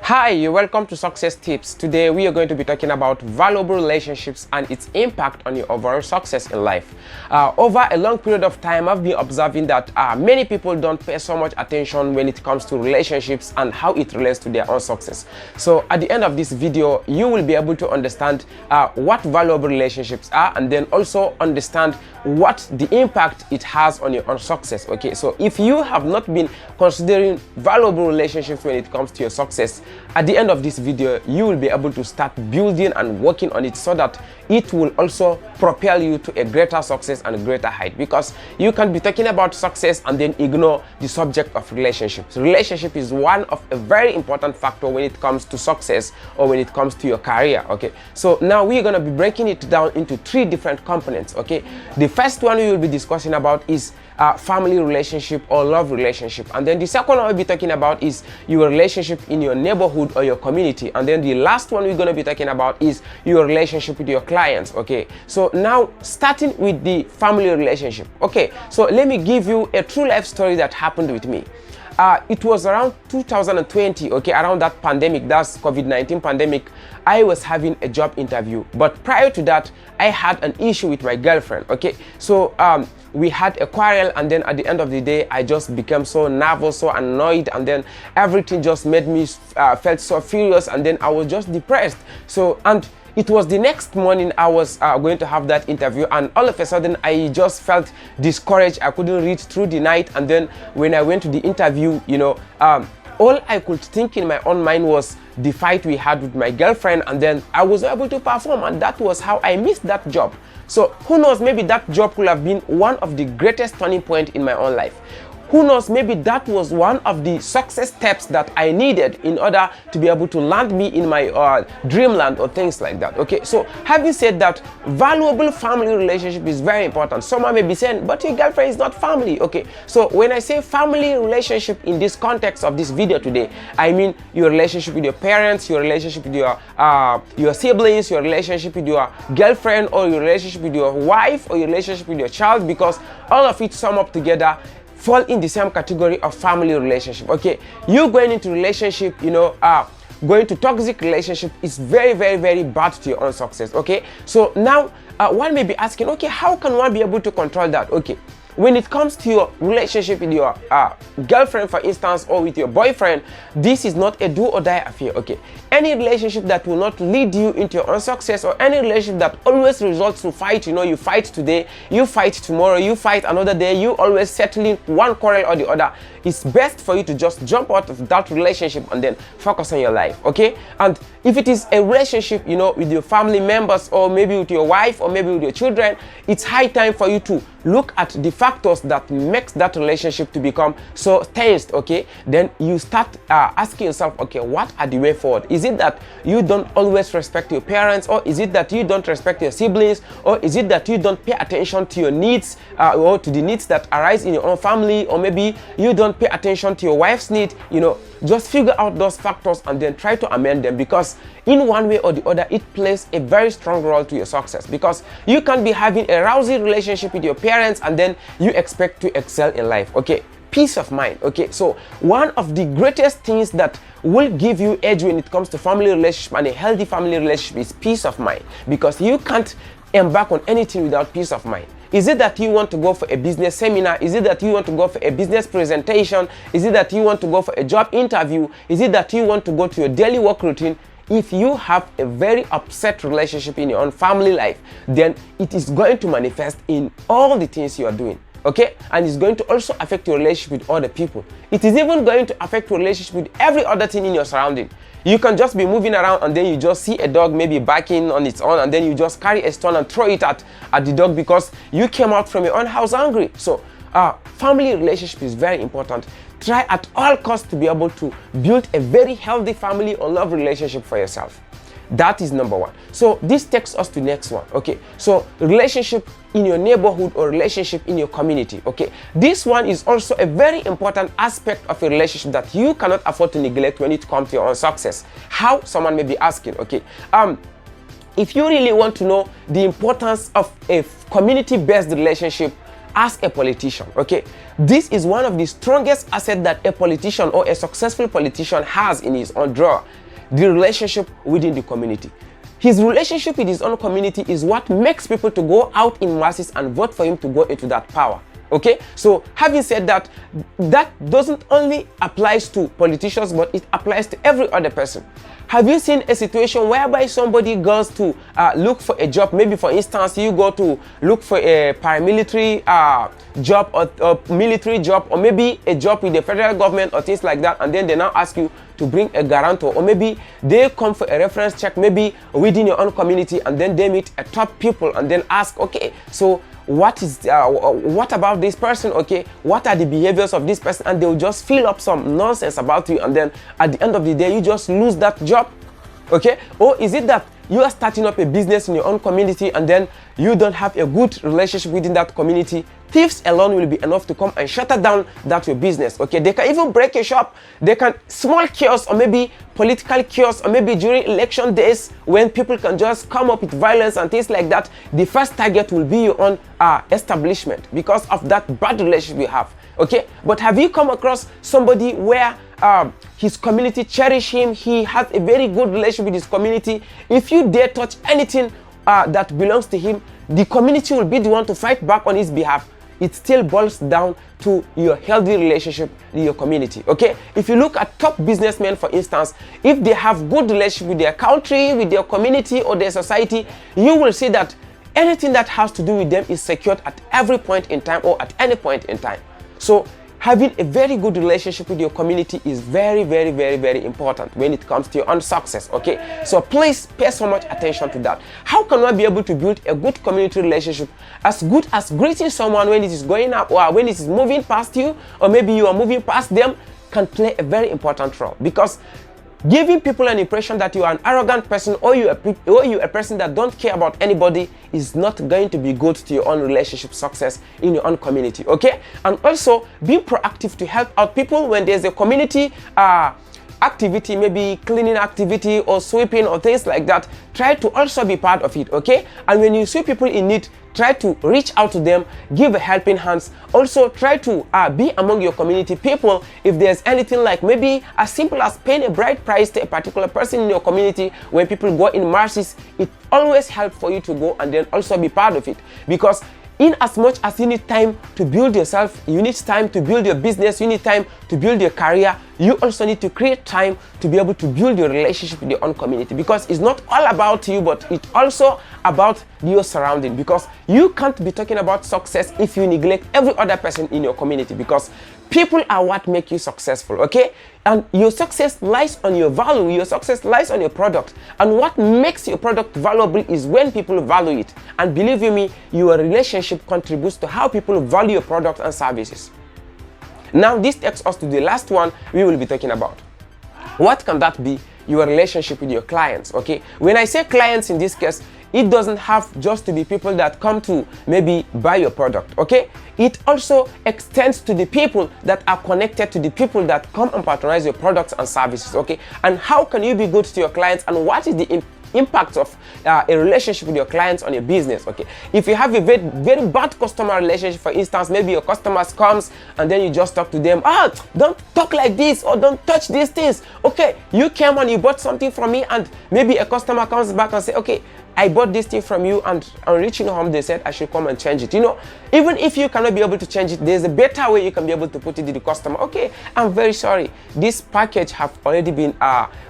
Hi, you're welcome to Success Tips. Today we are going to be talking about valuable relationships and its impact on your overall success in life. Over a long period of time, I've been observing that many people don't pay so much attention when it comes to relationships and how it relates to their own success. So at the end of this video, you will be able to understand what valuable relationships are, and then also understand what the impact it has on your own success. Okay, so if you have not been considering valuable relationships when it comes to your success, at the end of this video you will be able to start building and working on it so that it will also propel you to a greater success and a greater height. Because you can be talking about success and then ignore the subject of relationships. Relationship is one of a very important factor when it comes to success or when it comes to your career. Okay, so now we're going to be breaking it down into three different components. Okay, the first one we will be discussing about is family relationship or love relationship, and then the second one we'll be talking about is your relationship in your neighborhood or your community, and then the last one we're going to be talking about is your relationship with your clients. Okay, so now starting with the family relationship. Okay, so let me give you a true life story that happened with me. It was around 2020, okay, around that pandemic, that's COVID-19 pandemic. I was having a job interview, but prior to that I had an issue with my girlfriend. Okay, so we had a quarrel, and then at the end of the day I just became so nervous, so annoyed, and then everything just made me felt so furious, and then I was just depressed. So, and it was the next morning I was going to have that interview, and all of a sudden I just felt discouraged. I couldn't read through the night, and then when I went to the interview, you know, all I could think in my own mind was the fight we had with my girlfriend, and then I was able to perform, and that was how I missed that job. So who knows, maybe that job could have been one of the greatest turning point in my own life. Who knows, maybe that was one of the success steps that I needed in order to be able to land me in my dreamland or things like that. Okay, so having said that, valuable family relationship is very important. Someone may be saying, but your girlfriend is not family. Okay, so when I say family relationship in this context of this video today, I mean your relationship with your parents, your relationship with your siblings, your relationship with your girlfriend, or your relationship with your wife, or your relationship with your child, because all of it sum up together fall in the same category of family relationship. Okay, you going into relationship, you know, going to toxic relationship is very bad to your own success. Okay, so now one may be asking, okay, how can one be able to control that? Okay, when it comes to your relationship with your girlfriend, for instance, or with your boyfriend, this is not a do or die affair. Okay, any relationship that will not lead you into your own success, or any relationship that always results to fight, you know, you fight today, you fight tomorrow, you fight another day, you always settling one quarrel or the other, it's best for you to just jump out of that relationship and then focus on your life. Okay, and if it is a relationship, you know, with your family members, or maybe with your wife, or maybe with your children, it's high time for you to look at the factors that makes that relationship to become so tensed. Okay, then you start asking yourself, okay, what are the way forward? Is it that you don't always respect your parents, or is it that you don't respect your siblings, or is it that you don't pay attention to your needs, or to the needs that arise in your own family, or maybe you don't pay attention to your wife's need? You know, just figure out those factors and then try to amend them, because in one way or the other it plays a very strong role to your success. Because you can be having a rousy relationship with your parents and then you expect to excel in life. Okay, peace of mind. Okay, so one of the greatest things that will give you edge when it comes to family relationship and a healthy family relationship is peace of mind, because you can't embark on anything without peace of mind. Is it that you want to go for a business seminar? Is it that you want to go for a business presentation? Is it that you want to go for a job interview? Is it that you want to go to your daily work routine? If you have a very upset relationship in your own family life, then it is going to manifest in all the things you are doing. Okay, and it's going to also affect your relationship with other people. It is even going to affect your relationship with every other thing in your surrounding. You can just be moving around and then you just see a dog maybe barking on its own, and then you just carry a stone and throw it at the dog because you came out from your own house angry. So family relationship is very important. Try at all costs to be able to build a very healthy family or love relationship for yourself. That is number one. So this takes us to next one. Okay, so relationship in your neighborhood or relationship in your community. Okay, this one is also a very important aspect of a relationship that you cannot afford to neglect when it comes to your own success. How? Someone may be asking. Okay, if you really want to know the importance of a community-based relationship as a politician, okay? This is one of the strongest assets that a politician or a successful politician has in his own drawer, the relationship within the community. His relationship with his own community is what makes people to go out in masses and vote for him to go into that power. Okay, so having said that, that doesn't only applies to politicians, but it applies to every other person. Have you seen a situation whereby somebody goes to look for a job? Maybe, for instance, you go to look for a paramilitary job or military job, or maybe a job with the federal government or things like that, and then they now ask you to bring a guarantor, or maybe they come for a reference check, maybe within your own community, and then they meet a top people and then ask, okay, so what about this person? Okay, what are the behaviors of this person? And they'll just fill up some nonsense about you, and then at the end of the day you just lose that job. Okay, or is it that you are starting up a business in your own community and then you don't have a good relationship within that community? Thieves alone will be enough to come and shut down that your business. Okay, they can even break your shop. They can small chaos, or maybe political chaos, or maybe during election days when people can just come up with violence and things like that. The first target will be your own establishment because of that bad relationship you have. Okay, but have you come across somebody where his community cherish him, he has a very good relationship with his community? If you dare touch anything that belongs to him, the community will be the one to fight back on his behalf. It still boils down to your healthy relationship with your community. Okay, if you look at top businessmen, for instance, if they have good relationship with their country, with their community or their society, you will see that anything that has to do with them is secured at every point in time or at any point in time. So having a very good relationship with your community is very, very, very, very important when it comes to your own success. Okay, so please pay so much attention to that. How can one be able to build a good community relationship? As good as greeting someone when it is going up, or when it is moving past you, or maybe you are moving past them, can play a very important role, because giving people an impression that you are an arrogant person, or you are a person that don't care about anybody, is not going to be good to your own relationship success in your own community. Okay, and also being proactive to help out people when there's a community activity, maybe cleaning activity or sweeping or things like that. Try to also be part of it. Okay, and when you see people in need, try to reach out to them, give a helping hands. Also try to be among your community people. If there's anything like maybe as simple as paying a bride price to a particular person in your community, when people go in masses, it always helps for you to go and then also be part of it. Because in as much as you need time to build yourself, you need time to build your business, you need time to build your career, you also need to create time to be able to build your relationship with your own community, because it's not all about you, but it's also about your surrounding. Because you can't be talking about success if you neglect every other person in your community, because people are what make you successful. Okay, and your success lies on your value, your success lies on your product, and what makes your product valuable is when people value it. And believe you me, your relationship contributes to how people value your product and services. Now this takes us to the last one we will be talking about. What can that be? Your relationship with your clients. Okay, when I say clients in this case, it doesn't have just to be people that come to maybe buy your product. Okay, it also extends to the people that are connected to the people that come and patronize your products and services. Okay, and how can you be good to your clients, and what is the impact of a relationship with your clients on your business? Okay, if you have a very, very bad customer relationship, for instance, maybe your customers comes and then you just talk to them, don't talk like this, or don't touch these things. Okay, you came and you bought something from me, and maybe a customer comes back and say, okay, I bought this thing from you, and on reaching home they said I should come and change it. You know, even if you cannot be able to change it, there's a better way you can be able to put it to the customer. Okay, I'm very sorry, this package have already been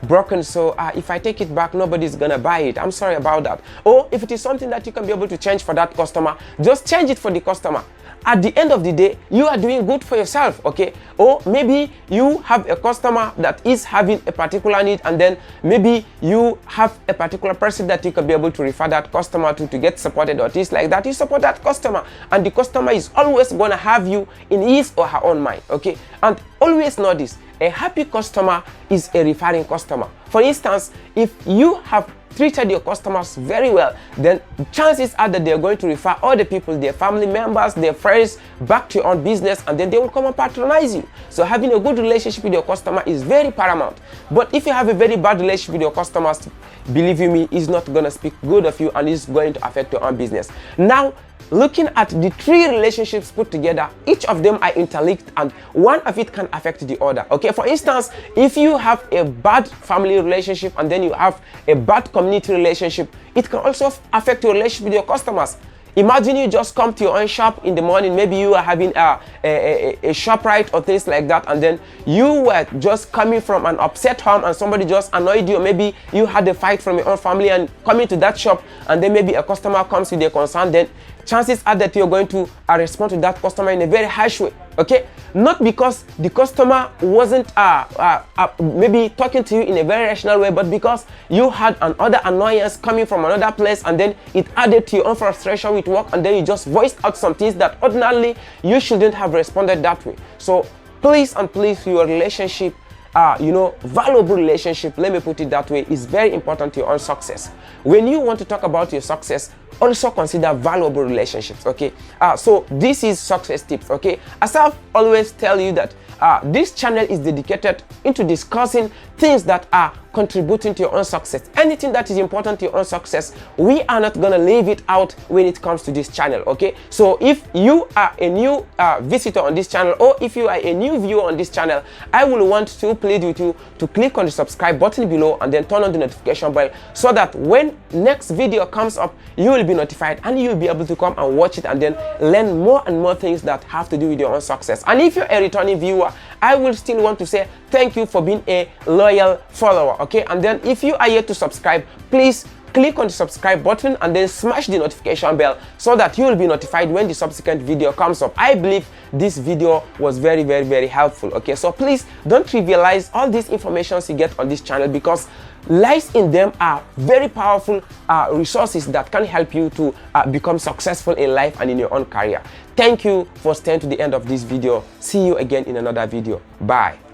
broken, so if I take it back, nobody's gonna buy it. I'm sorry about that. Or if it is something that you can be able to change for that customer, just change it for the customer. At the end of the day, you are doing good for yourself. Okay, or maybe you have a customer that is having a particular need, and then maybe you have a particular person that you can be able to refer that customer to get supported or things like that. You support that customer, and the customer is always going to have you in his or her own mind. Okay, and always know this: a happy customer is a referring customer. For instance, if you have treated your customers very well, then chances are that they're going to refer other people, their family members, their friends, back to your own business, and then they will come and patronize you. So having a good relationship with your customer is very paramount. But if you have a very bad relationship with your customers, believe you me, it's not going to speak good of you, and it's going to affect your own business. Now, looking at the 3 relationships put together, each of them are interlinked and one of it can affect the other. Okay, for instance, if you have a bad family relationship and then you have a bad community relationship, it can also affect your relationship with your customers. Imagine you just come to your own shop in the morning, maybe you are having a shop right or things like that, and then you were just coming from an upset home and somebody just annoyed you, or maybe you had a fight from your own family and coming to that shop, and then maybe a customer comes with a concern, then chances are that you're going to respond to that customer in a very harsh way. Okay, not because the customer wasn't maybe talking to you in a very rational way, but because you had another annoyance coming from another place, and then it added to your own frustration with work, and then you just voiced out some things that ordinarily you shouldn't have responded that way. So please and please, your relationship, valuable relationship, let me put it that way, is very important to your own success. When you want to talk about your success, also consider valuable relationships. Okay, so this is success tips. Okay, as I've always tell you that this channel is dedicated into discussing things that are contributing to your own success. Anything that is important to your own success, we are not gonna leave it out when it comes to this channel. Okay, so if you are a new visitor on this channel, or if you are a new viewer on this channel, I will want to plead with you to click on the subscribe button below and then turn on the notification bell, so that when next video comes up, you will be notified and you will be able to come and watch it and then learn more and more things that have to do with your own success. And if you're a returning viewer, I will still want to say thank you for being a loyal follower. Okay, and then if you are yet to subscribe, please click on the subscribe button and then smash the notification bell, so that you will be notified when the subsequent video comes up. I believe this video was very, very, very helpful. Okay, so please don't trivialize all these informations you get on this channel, because lies in them are very powerful resources that can help you to become successful in life and in your own career. Thank you for staying to the end of this video. See you again in another video. Bye.